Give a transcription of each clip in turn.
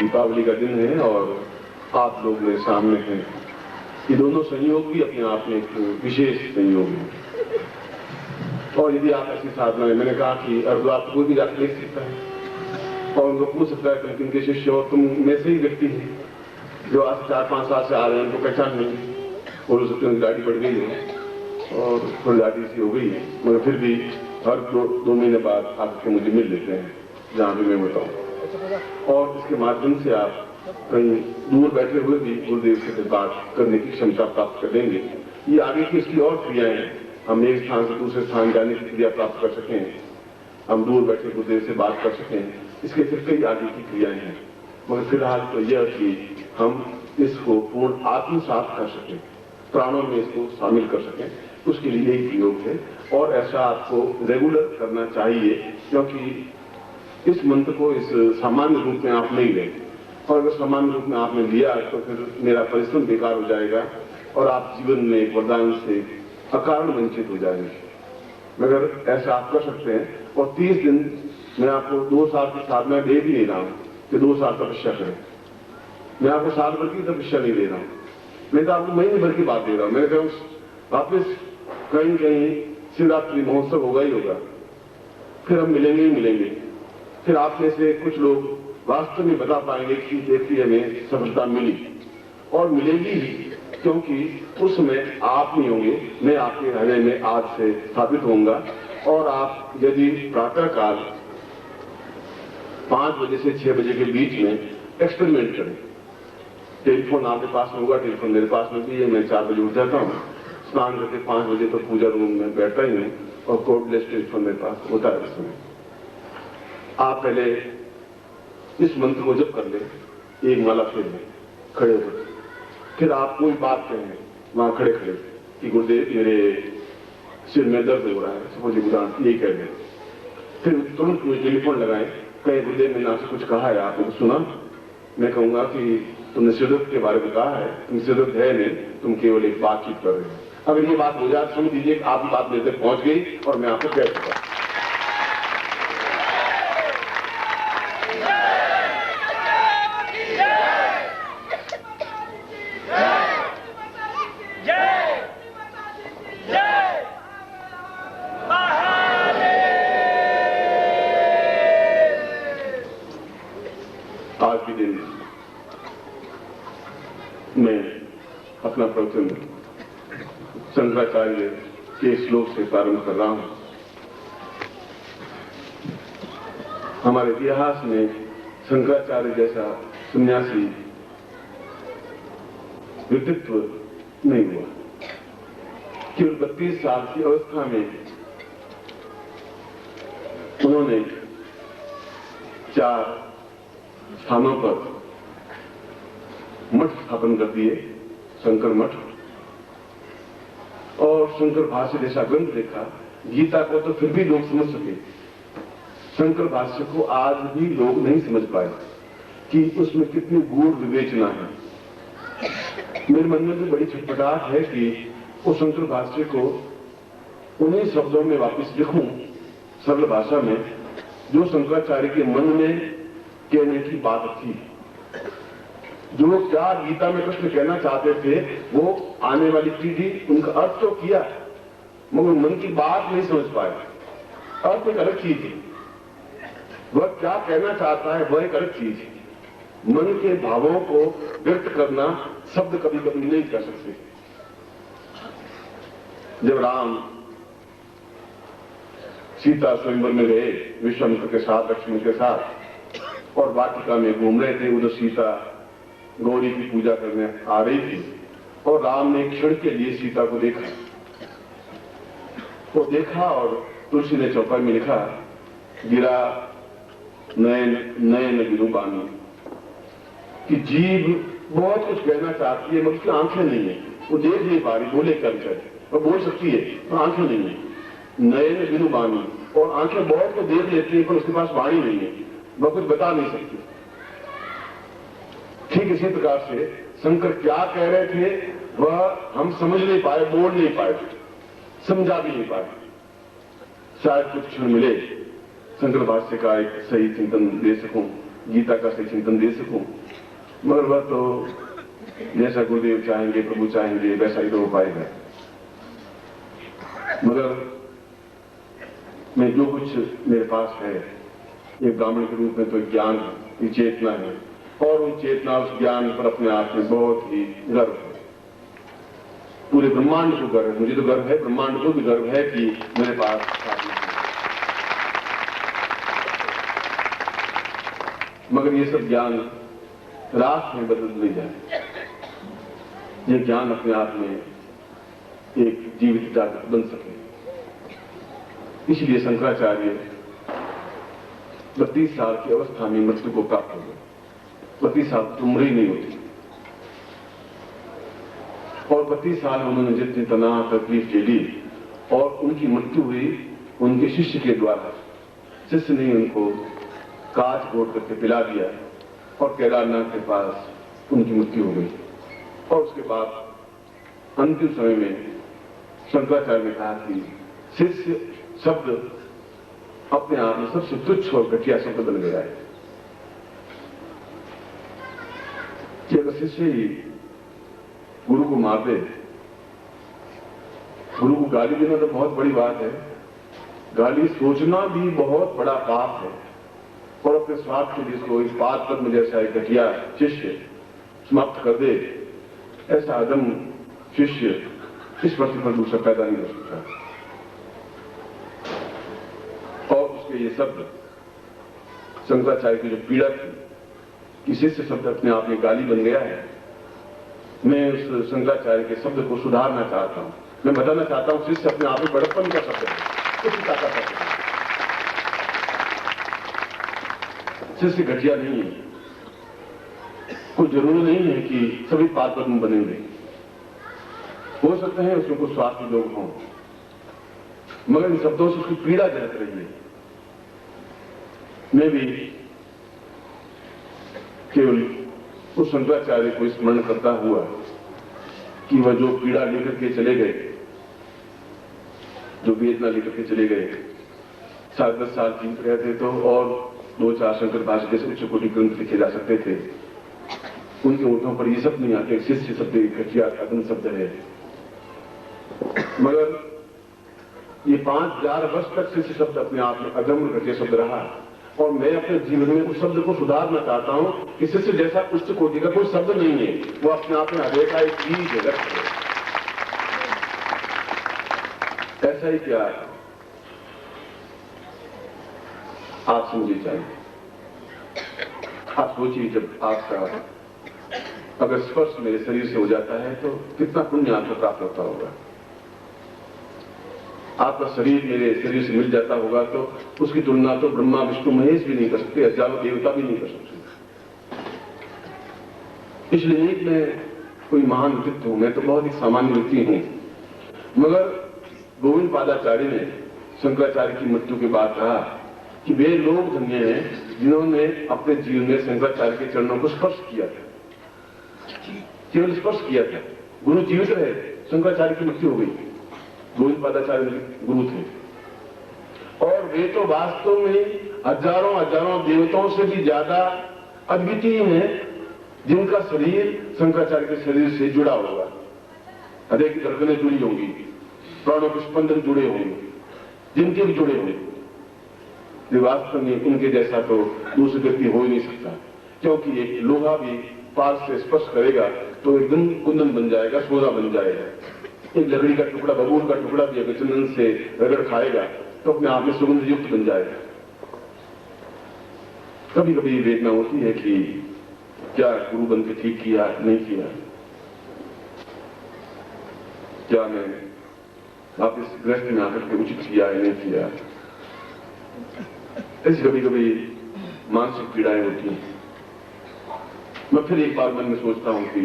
दीपावली का दिन है और आप लोग मेरे सामने हैं। ये दोनों संयोग भी अपने आप में एक विशेष संयोग है। और यदि आप ऐसी साधना में, मैंने कहा कि अर्धवात कोई भी जाकर देख सकता है और उनको पूछ सकता है तुम किनके शिष्य हो, तुम में से ही व्यक्ति है जो आज 4-5 साल से आ रहे हैं, उनको पहचान नहीं, और सकते उनकी दाढ़ी बढ़ गई है और थोड़ी दाढ़ी सी हो गई है, मगर फिर भी हर 2 महीने बाद आकर मुझे मिल लेते हैं जहाँ भी मैं बताऊँ। और इसके माध्यम से आप कहीं दूर बैठे हुए भी गुरुदेव से बात करने की क्षमता प्राप्त कर लेंगे। ये आगे की इसकी और क्रियाएं हैं, हम एक स्थान से दूसरे स्थान जाने की क्रिया प्राप्त कर सकें, हम दूर बैठे गुरुदेव से बात कर सकें, इसके फिर कई आगे की क्रियाएं हैं। मगर फिलहाल तो यह कि हम इसको पूर्ण आत्मसात कर सकें, प्राणों में इसको शामिल कर सकें, उसके लिए यही प्रयोग है। और ऐसा आपको रेगुलर करना चाहिए, क्योंकि इस मंत्र को इस सामान्य रूप में आप नहीं लें, और अगर सामान्य रूप में आपने लिया तो फिर मेरा परिश्रम बेकार हो जाएगा और आप जीवन में एक वरदान से अकारण वंचित हो जाएंगे। मगर ऐसा आप कर सकते हैं। और 30 दिन मैं आपको 2 साल की साधना दे भी नहीं रहा हूं कि 2 साल तपस्या करें, मैं आपको साल भर की तपस्या नहीं दे रहा हूं, मैं तो आपको महीने भर की बात दे रहा हूं। मैंने कहा वापिस कहीं शिवरात्रि महोत्सव होगा ही होगा, फिर हम मिलेंगे ही मिलेंगे, फिर आप में से कुछ लोग वास्तव में बता पाएंगे कि देखिए हमें सफलता मिली और मिलेगी ही, क्योंकि उसमें आप नहीं होंगे, मैं आपके हृदय में आज से स्थापित होऊंगा। और आप यदि प्रातःकाल 5 बजे से 6 बजे के बीच में एक्सपेरिमेंट करें, टेलीफोन आपके पास में होगा, टेलीफोन मेरे पास में भी है, मैं 4 बजे उठ जाता हूँ, स्नान करके 5 बजे तो पूजा रूम में बैठता ही हूँ और कोर्डलेस टेलीफोन मेरे पास होता है। उस समय आप पहले इस मंत्र को जप कर ले, एक माला फेर लें खड़े होकर, फिर आप कोई बात कहें वहां खड़े खड़े कि गुरुदेव मेरे सिर में दर्द हो रहा है, सपोज उदाहरण यही कह दें, फिर तुरंत मुझे टेलीफोन लगाएं, कहे गुरुदेव मैंने आपसे कुछ कहा है, आपने कुछ सुना? मैं कहूंगा कि तुमने सिरदर्द के बारे में कहा है, तुम सिरदर्द है नहीं, तुम केवल एक बातचीत कर रहे हो। अगर ये बात हो जाए समझ लीजिए आपकी बात मेरे तक पहुंच गई और मैं आपको कह चुका। आज के दिन मैं अपना प्रवचन शंकराचार्य के श्लोक से प्रारंभ कर रहा हूं। हमारे इतिहास में शंकराचार्य जैसा सन्यासी व्यक्तित्व नहीं हुआ। केवल 32 साल की अवस्था में उन्होंने 4 स्थानों पर मठ स्थापन कर दिए, शंकर मठ, और शंकर भाष्य जैसा ग्रंथ लिखा। गीता को तो फिर भी लोग समझ सके, शंकर भाष्य को आज भी लोग नहीं समझ पाए कि उसमें कितनी गूढ़ विवेचना है। मेरे मन में तो बड़ी छटपटाहट है कि उस शंकर भाष्य को उन्हीं शब्दों में वापस लिखूं, सरल भाषा में, जो शंकराचार्य के मन में कहने की बात थी। जो क्या गीता में कृष्ण कहना चाहते थे वो आने वाली पीढ़ी उनका अर्थ तो किया, मगर मन की बात नहीं समझ पाए। अर्थ एक अलग चीज है, वह क्या कहना चाहता है वह एक अलग चीज है। मन के भावों को व्यक्त करना शब्द कभी कभी नहीं कर सकते। जब राम सीता स्वयंवर में गए विश्वामित्र के साथ, लक्ष्मण के साथ, और वाटिका में घूम रहे थे, उधर सीता गौरी की पूजा करने आ रही थी और राम ने एक क्षण के लिए सीता को देखा। वो देखा और तुलसी ने चौपाई में लिखा, गिरा नयन नयन विरूपानी, कि जीभ बहुत कुछ कहना चाहती है मगर उसकी आंखें नहीं है, वो देख नहीं पा रही, बोले कर वो बोल सकती है पर आंखें नहीं है। नयन विरूपानी, और आंखें बहुत को देख लेती है पर उसके पास वाणी नहीं है, वह कुछ बता नहीं सकती। ठीक इसी प्रकार से शंकर क्या कह रहे थे वह हम समझ नहीं पाए, बोल नहीं पाए, समझा भी नहीं पाए। शायद कुछ क्षण मिले शंकर भाष्य का एक सही चिंतन दे सकूं, गीता का सही चिंतन दे सकूं, मगर वह तो जैसा गुरुदेव चाहेंगे, प्रभु चाहेंगे, वैसा ही तो हो पाएगा। मगर मैं जो कुछ मेरे पास है, एक ब्राह्मण के रूप में तो ज्ञान की चेतना है, और उन चेतना उस ज्ञान पर अपने आप में बहुत ही गर्व है। पूरे ब्रह्मांड को गर्व है, मुझे तो गर्व है, ब्रह्मांड को भी गर्व है कि मेरे पास साधन है। मगर ये सब ज्ञान रात में बदल नहीं जाए। ये ज्ञान अपने आप में एक जीवित जागृत बन सके, इसलिए शंकराचार्य 32 साल की अवस्था में मृत्यु को प्राप्त हो गए। 32 साल की उम्र ही नहीं होती, और 32 साल उन्होंने जितनी तनाव तकलीफ झेली, और उनकी मृत्यु हुई उनके शिष्य के द्वारा। शिष्य ने उनको कांच घोट करके पिला दिया, और केदारनाथ के पास उनकी मृत्यु हो गई। और उसके बाद अंतिम समय में शंकराचार्य ने कहा कि शिष्य शब्द अपने आप में सबसे तुच्छ और घटिया शब्द बन गया है, कि अगर शिष्य ही गुरु को मार दे, गुरु को गाली देना तो बहुत बड़ी बात है, गाली सोचना भी बहुत बड़ा पाप है, और अपने स्वार्थ के लिए इसको इस बात पर में जैसा एक घटिया शिष्य समाप्त कर दे, ऐसा अदम शिष्य इस पृथ्वी पर दूसरा पैदा नहीं हो सकता। और उसके ये शब्द शंकराचार्य की जो पीड़ा थी कि शिष्य शब्द अपने आप में गाली बन गया है, मैं उस शंकराचार्य के शब्द को सुधारना चाहता हूं। मैं बताना चाहता हूं शिष्य अपने आप में बड़प्पन का शब्द है, कुछ ताकत है। शिष्य घटिया नहीं है, कोई जरूरी नहीं है कि सभी पाप कर्म बनेंगे, हो सकते हैं उसमें कुछ स्वार्थी लोग हों, मगर इन शब्दों से उसकी पीड़ा झलक रही है। मैं भी केवल उस शंकराचार्य को स्मरण करता हुआ कि वह जो पीड़ा लेकर के चले गए, जो वेदना लेकर के चले गए, 7-10 साल जीवित रहते तो और 2-4 शंकर भाष्य जैसे उच्च कोटि ग्रंथ लिखे जा सकते थे। उनके ओठों पर ये शब्द नहीं आते, शिष्य शब्द घटिया अदम शब्द है। मगर ये 5000 वर्ष तक शिष्य शब्द अपने आप में अदम घटिया शब्द रहा, और मैं अपने जीवन में उस शब्द को सुधारना चाहता हूं कि शिष्य जैसा उच्च कोटि का कोई शब्द नहीं है, वो अपने आप में हृदय का एक बीज है, लक्ष्य है। ऐसा ही क्या है आपसे मुझे चाहिए। आप सोचिए, जब आपका अगर स्पर्श मेरे शरीर से हो जाता है तो कितना पुण्य आपको प्राप्त होता होगा। आपका शरीर मेरे शरीर से मिल जाता होगा तो उसकी तुलना तो ब्रह्मा विष्णु महेश भी नहीं कर सकते, हजारों देवता भी नहीं कर सकते। इसलिए नहीं मैं कोई महान व्यक्ति हूं, मैं तो बहुत ही सामान्य व्यक्ति हूं। मगर गोविंद पादाचार्य ने शंकराचार्य की मृत्यु के बाद कहा कि वे लोग धन्य हैं जिन्होंने अपने जीवन में शंकराचार्य के चरणों को स्पर्श किया था, केवल स्पर्श किया था। गुरु जीवित रहे, शंकराचार्य की मृत्यु हो गई। गोविंद पादाचार्य गुरु थे, और वे तो वास्तव में हजारों हजारों देवताओं से भी ज्यादा अद्वितीय हैं, जिनका शरीर शंकराचार्य के शरीर से जुड़ा होगा। हृदय की धड़कनें जुड़ी होंगी, प्राणों के स्पंदन जुड़े होंगे, जिनके भी जुड़े होंगे। वास्तव में उनके जैसा तो दूसरे व्यक्ति हो ही नहीं सकता, क्योंकि एक लोहा भी पास से स्पर्श करेगा तो एकदम कुंदन बन जाएगा, सोना बन जाएगा। एक लकड़ी का टुकड़ा, बबूल का टुकड़ा भी अगर चंदन से रगड़ खाएगा तो अपने आप में सुगंध युक्त बन जाएगा। कभी कभी वेदना होती है कि क्या गुरु बन के ठीक किया, नहीं किया, क्या मैं वापिस गृहस्थ में आकर के उचित किया है, नहीं किया। ऐसी कभी कभी मानसिक पीड़ाएं होती हैं। मैं फिर एक बार मन में सोचता हूं कि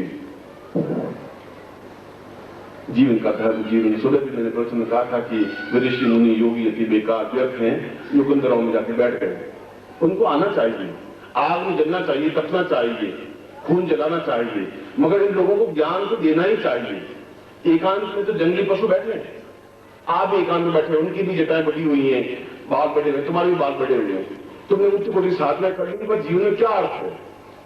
जीवन का धर्म, जीवन सुबह भी मैंने प्रवचन में कहा था कि ऋषि मुनि योगी अति बेकार व्यर्थ हैं, युगंधरों में जाके बैठ गए। उनको आना चाहिए, आग में जलना चाहिए, तपना चाहिए, खून जलाना चाहिए, मगर इन लोगों को ज्ञान तो देना ही चाहिए। एकांत में तो जंगली पशु बैठे, आप एकांत में बैठे, उनकी भी जटाएं बटी हुई हैं, बाल बड़े हुए, तुम्हारे भी बाल बड़े हुए हैं, तुमने उच्च कोटि साधना कर ली, पर जीवन में क्या अर्थ है?